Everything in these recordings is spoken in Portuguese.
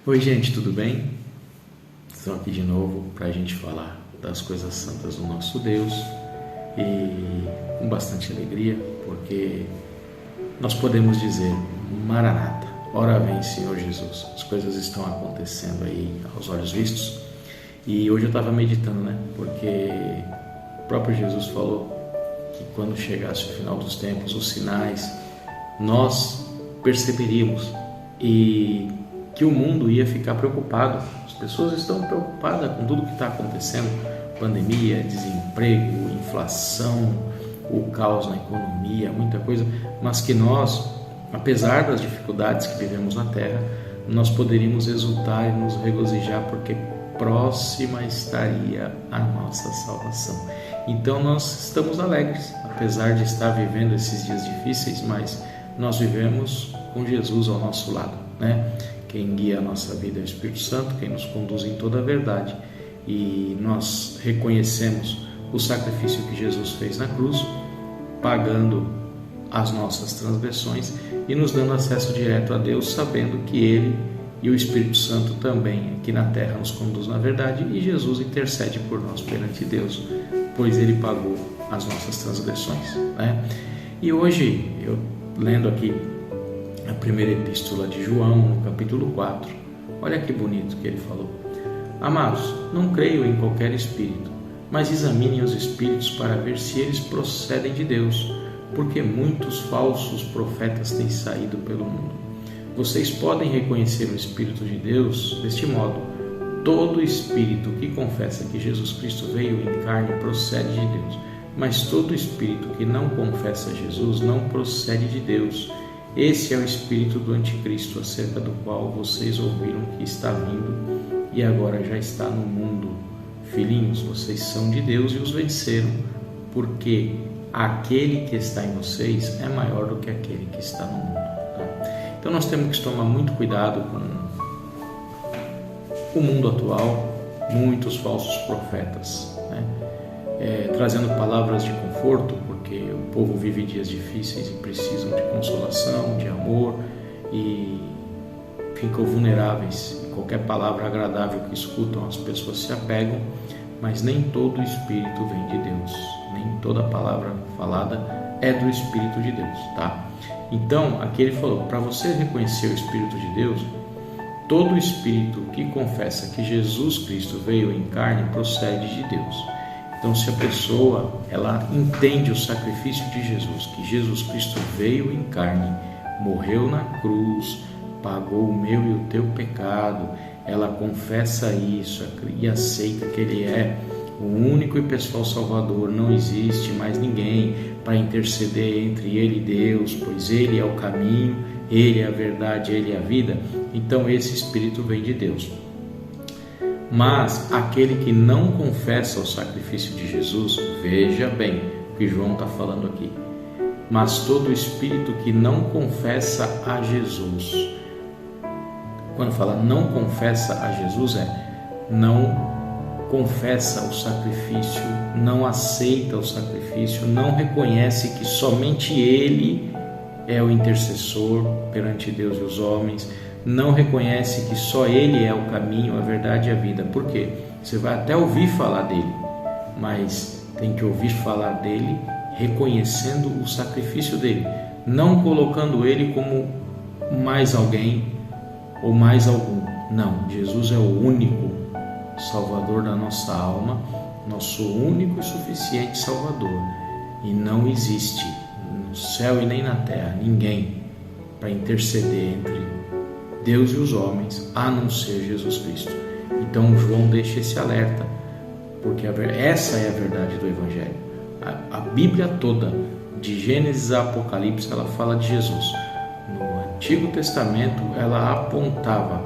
Oi, gente, tudo bem? Estamos aqui de novo para a gente falar das coisas santas do nosso Deus e com bastante alegria, porque nós podemos dizer: Maranata, ora vem, Senhor Jesus. As coisas estão acontecendo aí aos olhos vistos e hoje eu estava meditando, porque o próprio Jesus falou que quando chegasse o final dos tempos, os sinais, nós perceberíamos e que o mundo ia ficar preocupado. As pessoas estão preocupadas com tudo que está acontecendo: pandemia, desemprego, inflação, o caos na economia, muita coisa, mas que nós, apesar das dificuldades que vivemos na Terra, nós poderíamos exultar e nos regozijar, porque próxima estaria a nossa salvação. Então nós estamos alegres, apesar de estar vivendo esses dias difíceis, mas nós vivemos com Jesus ao nosso lado, Quem guia a nossa vida é o Espírito Santo, quem nos conduz em toda a verdade, e nós reconhecemos o sacrifício que Jesus fez na cruz, pagando as nossas transgressões e nos dando acesso direto a Deus, sabendo que Ele e o Espírito Santo também aqui na terra nos conduz na verdade, e Jesus intercede por nós perante Deus, pois Ele pagou as nossas transgressões, E hoje, eu lendo aqui a primeira epístola de João, no capítulo 4, olha que bonito que ele falou: Amados, não creio em qualquer espírito, mas examinem os espíritos para ver se eles procedem de Deus, porque muitos falsos profetas têm saído pelo mundo. Vocês podem reconhecer o Espírito de Deus deste modo: todo espírito que confessa que Jesus Cristo veio em carne procede de Deus, mas todo espírito que não confessa Jesus não procede de Deus. Esse é o espírito do anticristo, acerca do qual vocês ouviram que está vindo e agora já está no mundo. Filhinhos, vocês são de Deus e os venceram, porque aquele que está em vocês é maior do que aquele que está no mundo. Então nós temos que tomar muito cuidado com o mundo atual, muitos falsos profetas, trazendo palavras de conforto, porque o povo vive dias difíceis e precisam de consolação, de amor, e ficam vulneráveis. Qualquer palavra agradável que escutam, as pessoas se apegam, mas nem todo o Espírito vem de Deus, nem toda palavra falada é do Espírito de Deus, Então, aqui ele falou: para você reconhecer o Espírito de Deus, todo espírito que confessa que Jesus Cristo veio em carne procede de Deus. Então, se a pessoa ela entende o sacrifício de Jesus, que Jesus Cristo veio em carne, morreu na cruz, pagou o meu e o teu pecado, ela confessa isso e aceita que Ele é o único e pessoal Salvador, não existe mais ninguém para interceder entre Ele e Deus, pois Ele é o caminho, Ele é a verdade, Ele é a vida. Então esse Espírito vem de Deus. Mas aquele que não confessa o sacrifício de Jesus, veja bem o que João está falando aqui, mas todo espírito que não confessa a Jesus, quando fala não confessa a Jesus, não confessa o sacrifício, não aceita o sacrifício, não reconhece que somente Ele é o intercessor perante Deus e os homens, não reconhece que só Ele é o caminho, a verdade e a vida. Por quê? Você vai até ouvir falar dele, mas tem que ouvir falar dele reconhecendo o sacrifício dele, não colocando ele como mais alguém ou mais algum. Não, Jesus é o único Salvador da nossa alma, nosso único e suficiente Salvador, e não existe no céu e nem na terra ninguém para interceder entre Deus e os homens, a não ser Jesus Cristo. Então João deixa esse alerta, porque essa é a verdade do Evangelho. A Bíblia toda, de Gênesis a Apocalipse, ela fala de Jesus. No Antigo Testamento ela apontava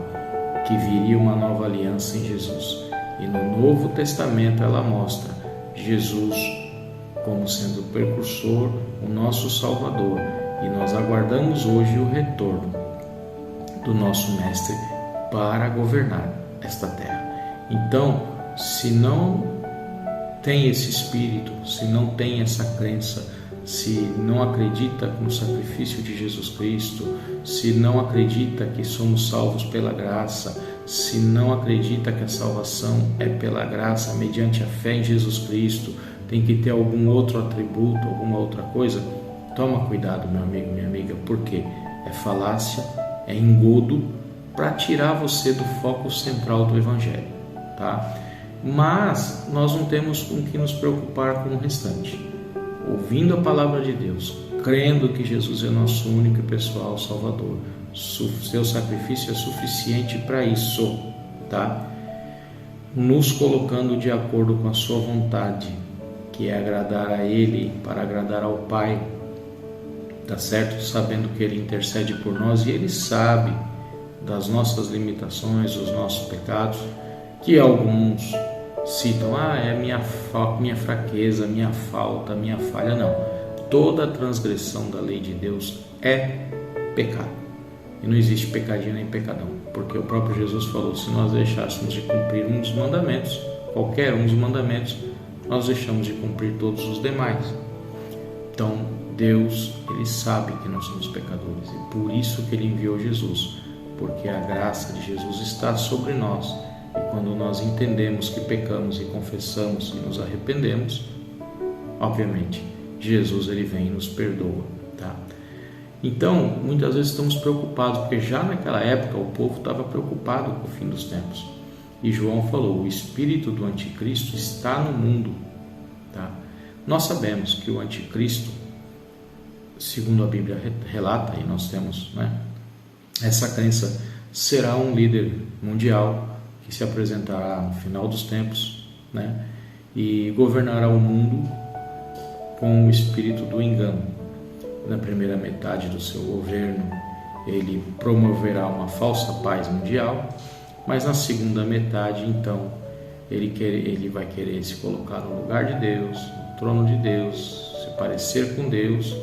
que viria uma nova aliança em Jesus, e no Novo Testamento ela mostra Jesus como sendo o precursor, o nosso Salvador, e nós aguardamos hoje o retorno do nosso Mestre para governar esta terra. Então, se não tem esse espírito, se não tem essa crença, se não acredita no sacrifício de Jesus Cristo, se não acredita que somos salvos pela graça, se não acredita que a salvação é pela graça mediante a fé em Jesus Cristo, tem que ter algum outro atributo, alguma outra coisa, toma cuidado, meu amigo, minha amiga, porque é falácia, é engodo para tirar você do foco central do Evangelho, tá? Mas nós não temos com que nos preocupar com o restante. Ouvindo a palavra de Deus, crendo que Jesus é nosso único e pessoal Salvador, seu sacrifício é suficiente para isso, tá? Nos colocando de acordo com a sua vontade, que é agradar a Ele, para agradar ao Pai, tá certo? Sabendo que Ele intercede por nós e Ele sabe das nossas limitações, dos nossos pecados, que alguns citam, é minha fraqueza, minha falta, minha falha. Não, toda transgressão da lei de Deus é pecado, e não existe pecadinho nem pecadão, porque o próprio Jesus falou, se nós deixássemos de cumprir um dos mandamentos, qualquer um dos mandamentos, nós deixamos de cumprir todos os demais. Então Deus, Ele sabe que nós somos pecadores, e por isso que Ele enviou Jesus, porque a graça de Jesus está sobre nós. E quando nós entendemos que pecamos e confessamos e nos arrependemos, obviamente, Jesus Ele vem e nos perdoa, tá? Então, muitas vezes estamos preocupados, porque já naquela época o povo estava preocupado com o fim dos tempos. E João falou, o espírito do anticristo está no mundo, tá? Nós sabemos que o anticristo, segundo a Bíblia relata, e nós temos, essa crença, será um líder mundial que se apresentará no final dos tempos, e governará o mundo com o espírito do engano. Na primeira metade do seu governo, ele promoverá uma falsa paz mundial, mas na segunda metade, então, ele vai querer se colocar no lugar de Deus, no trono de Deus, se parecer com Deus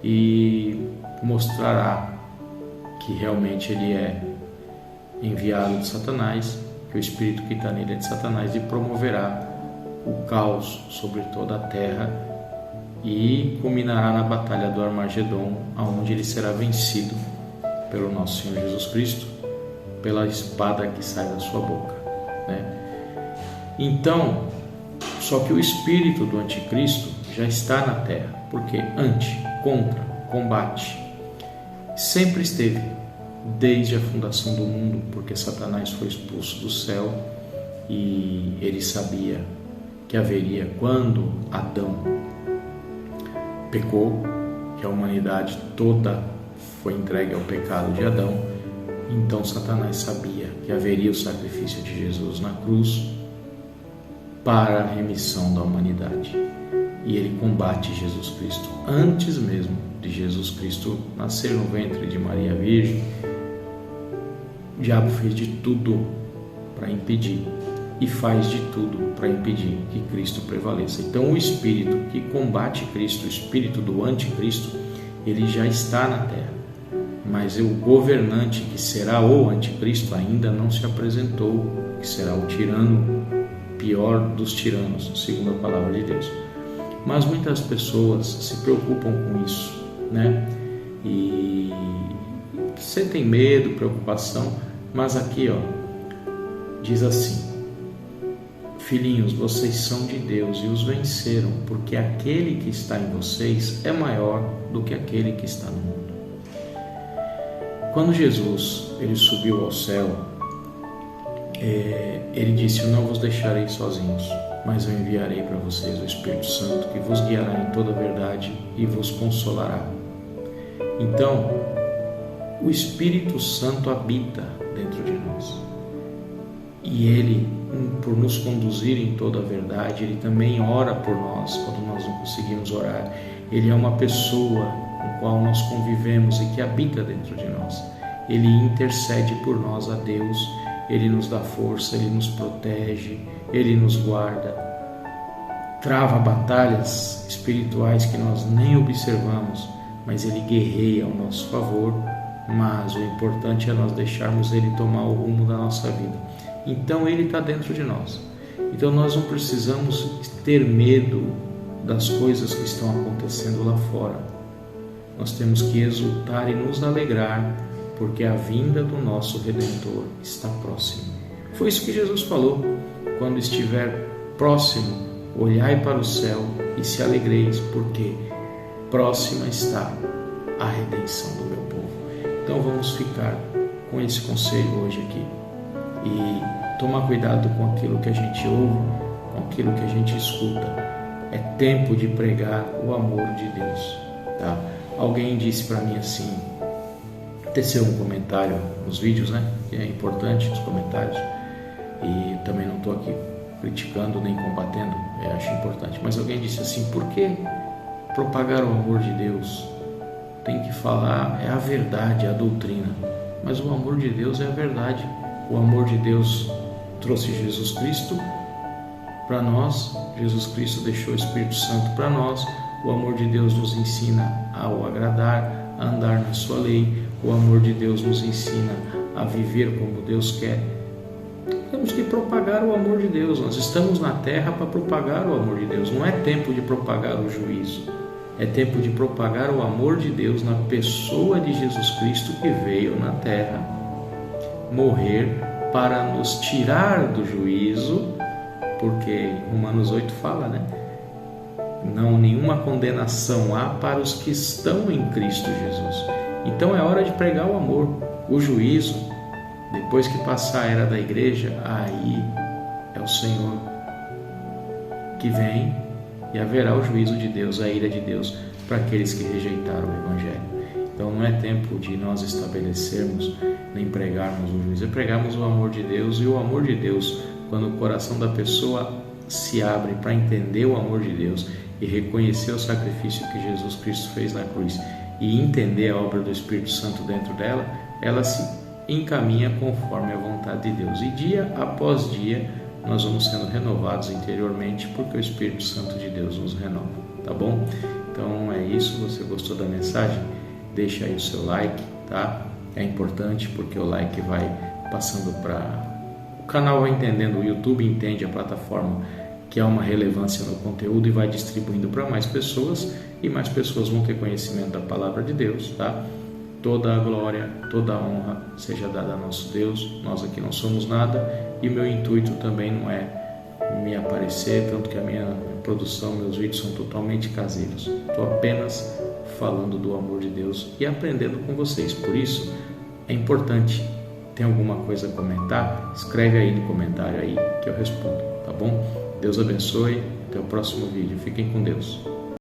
e mostrará que realmente ele é enviado de Satanás, que o espírito que está nele é de Satanás, e promoverá o caos sobre toda a terra e culminará na batalha do Armagedon, onde ele será vencido pelo nosso Senhor Jesus Cristo, pela espada que sai da sua boca, Então, só que o espírito do anticristo já está na terra, porque contra, combate, sempre esteve, desde a fundação do mundo, porque Satanás foi expulso do céu e ele sabia que haveria, quando Adão pecou, que a humanidade toda foi entregue ao pecado de Adão, então Satanás sabia que haveria o sacrifício de Jesus na cruz para a remissão da humanidade, e ele combate Jesus Cristo antes mesmo de Jesus Cristo nascer no ventre de Maria Virgem. O diabo fez de tudo para impedir, e faz de tudo para impedir que Cristo prevaleça. Então o espírito que combate Cristo, o espírito do anticristo, ele já está na terra, mas o governante que será o anticristo ainda não se apresentou, que será o tirano, pior dos tiranos, segundo a palavra de Deus. Mas muitas pessoas se preocupam com isso, e sentem medo, preocupação, mas aqui, diz assim: filhinhos, vocês são de Deus e os venceram, porque aquele que está em vocês é maior do que aquele que está no mundo. Quando Jesus ele subiu ao céu, ele disse: eu não vos deixarei sozinhos, mas eu enviarei para vocês o Espírito Santo, que vos guiará em toda a verdade e vos consolará. Então, o Espírito Santo habita dentro de nós, e ele, por nos conduzir em toda a verdade, ele também ora por nós quando nós não conseguimos orar. Ele é uma pessoa com a qual nós convivemos e que habita dentro de nós. Ele intercede por nós a Deus, ele nos dá força, ele nos protege, ele nos guarda, trava batalhas espirituais que nós nem observamos, mas ele guerreia ao nosso favor. Mas o importante é nós deixarmos ele tomar o rumo da nossa vida. Então ele está dentro de nós. Então nós não precisamos ter medo das coisas que estão acontecendo lá fora. Nós temos que exultar e nos alegrar, porque a vinda do nosso Redentor está próxima. Foi isso que Jesus falou: quando estiver próximo, olhai para o céu e se alegreis, porque próxima está a redenção do meu povo. Então vamos ficar com esse conselho hoje aqui e tomar cuidado com aquilo que a gente ouve, com aquilo que a gente escuta. É tempo de pregar o amor de Deus, tá? Alguém disse para mim assim, teceu um comentário nos vídeos, né? Que é importante os comentários, e também não estou aqui criticando nem combatendo, acho importante, mas alguém disse assim: por que propagar o amor de Deus? Tem que falar, é a verdade, é a doutrina. Mas o amor de Deus é a verdade. O amor de Deus trouxe Jesus Cristo para nós, Jesus Cristo deixou o Espírito Santo para nós. O amor de Deus nos ensina a o agradar, a andar na sua lei. O amor de Deus nos ensina a viver como Deus quer. Temos que propagar o amor de Deus. Nós estamos na terra para propagar o amor de Deus. Não é tempo de propagar o juízo. É tempo de propagar o amor de Deus na pessoa de Jesus Cristo, que veio na terra morrer para nos tirar do juízo, porque Romanos 8 fala, né? Não, nenhuma condenação há para os que estão em Cristo Jesus. Então é hora de pregar o amor. O juízo, depois que passar a era da igreja, aí é o Senhor que vem e haverá o juízo de Deus, a ira de Deus para aqueles que rejeitaram o Evangelho. Então não é tempo de nós estabelecermos nem pregarmos o juízo, é pregarmos o amor de Deus. E o amor de Deus, quando o coração da pessoa se abre para entender o amor de Deus e reconhecer o sacrifício que Jesus Cristo fez na cruz e entender a obra do Espírito Santo dentro dela, ela se encaminha conforme a vontade de Deus. E dia após dia nós vamos sendo renovados interiormente, porque o Espírito Santo de Deus nos renova, tá bom? Então é isso. Você gostou da mensagem? Deixa aí o seu like, tá? É importante, porque o like vai passando para... O canal vai entendendo, o YouTube entende a plataforma que há uma relevância no conteúdo e vai distribuindo para mais pessoas, e mais pessoas vão ter conhecimento da palavra de Deus, tá? Toda a glória, toda a honra seja dada a nosso Deus. Nós aqui não somos nada, e meu intuito também não é me aparecer, tanto que a minha produção, meus vídeos são totalmente caseiros. Estou apenas falando do amor de Deus e aprendendo com vocês. Por isso é importante, tem alguma coisa a comentar? Escreve aí no comentário aí que eu respondo, tá bom? Deus abençoe, até o próximo vídeo. Fiquem com Deus.